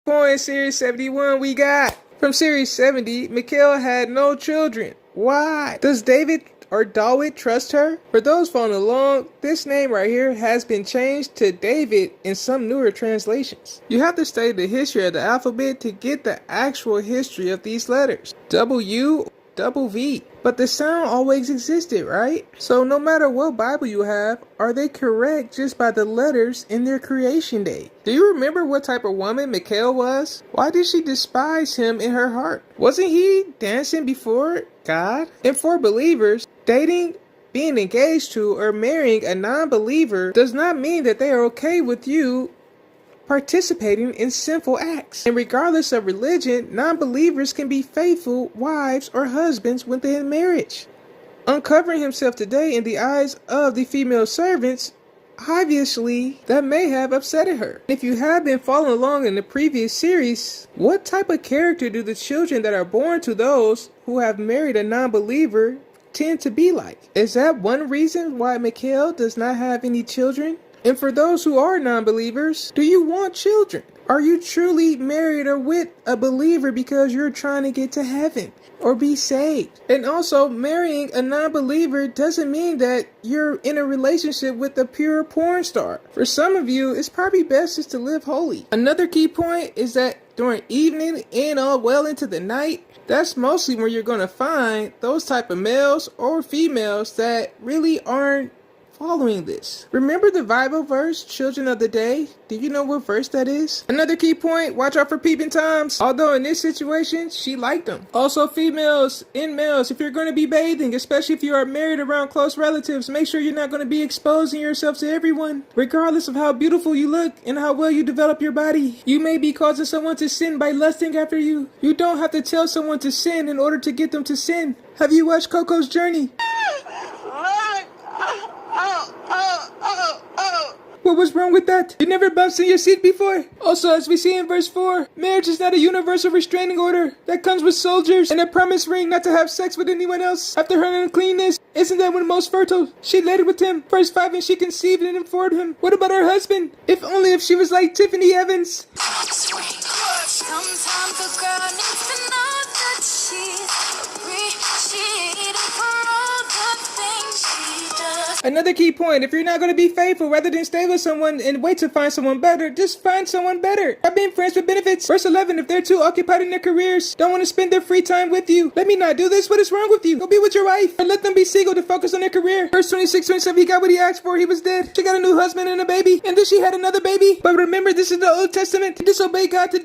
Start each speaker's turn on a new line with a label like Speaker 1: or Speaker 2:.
Speaker 1: Point Series 71 we got. From Series 70, Mikhail had no children. Why? Does David or Dawit trust her? For those following along, this name right here has been changed to David in some newer translations. You have to study the history of the alphabet to get the actual history of these letters. W, double V. But the sound always existed, right? So no matter what Bible you have, are they correct just by the letters in their creation date? Do you remember what type of woman Mikhail was? Why did she despise him in her heart? Wasn't he dancing before God? And for believers, dating, being engaged to, or marrying a non-believer does not mean that they are okay with you participating in sinful acts. And regardless of religion, non-believers can be faithful wives or husbands within marriage. Uncovering himself today in the eyes of the female servants, obviously that may have upset her. If you have been following along in the previous series, what type of character do the children that are born to those who have married a non-believer tend to be like? Is that one reason why Mikhail does not have any children? And for those who are non-believers, do you want children? Are you truly married or with a believer because you're trying to get to heaven or be saved? And also, marrying a non-believer doesn't mean that you're in a relationship with a pure porn star. For some of you, it's probably best just to live holy. Another key point is that during evening and all well into the night, that's mostly where you're going to find those type of males or females that really aren't following this. Remember the Bible verse, Children of the Day? Do you know what verse that is? Another key point, watch out for peeping toms. Although in this situation, she liked them. Also females and males, if you're going to be bathing, especially if you are married around close relatives, make sure you're not going to be exposing yourself to everyone. Regardless of how beautiful you look and how well you develop your body, you may be causing someone to sin by lusting after you. You don't have to tell someone to sin in order to get them to sin. Have you watched Coco's Journey? What was wrong with that? You never bounced in your seat before? Also, as we see in verse 4, marriage is not a universal restraining order that comes with soldiers and a promise ring not to have sex with anyone else after her uncleanness. Isn't that when most fertile? She laid with him. Verse 5, and she conceived and informed him. What about her husband? If only if she was like Tiffany Evans.
Speaker 2: Sometimes a girl needs to know that she's appreciated for all the things she does.
Speaker 1: Another key point, if you're not going to be faithful, rather than stay with someone and wait to find someone better, just find someone better. Stop being friends with benefits. Verse 11, if they're too occupied in their careers, don't want to spend their free time with you, let me not do this. What is wrong with you? Go be with your wife, or let them be single to focus on their career. Verse 26, 27, he got what he asked for. He was dead. She got a new husband and a baby, and then she had another baby. But remember, this is the Old Testament. To disobey God to do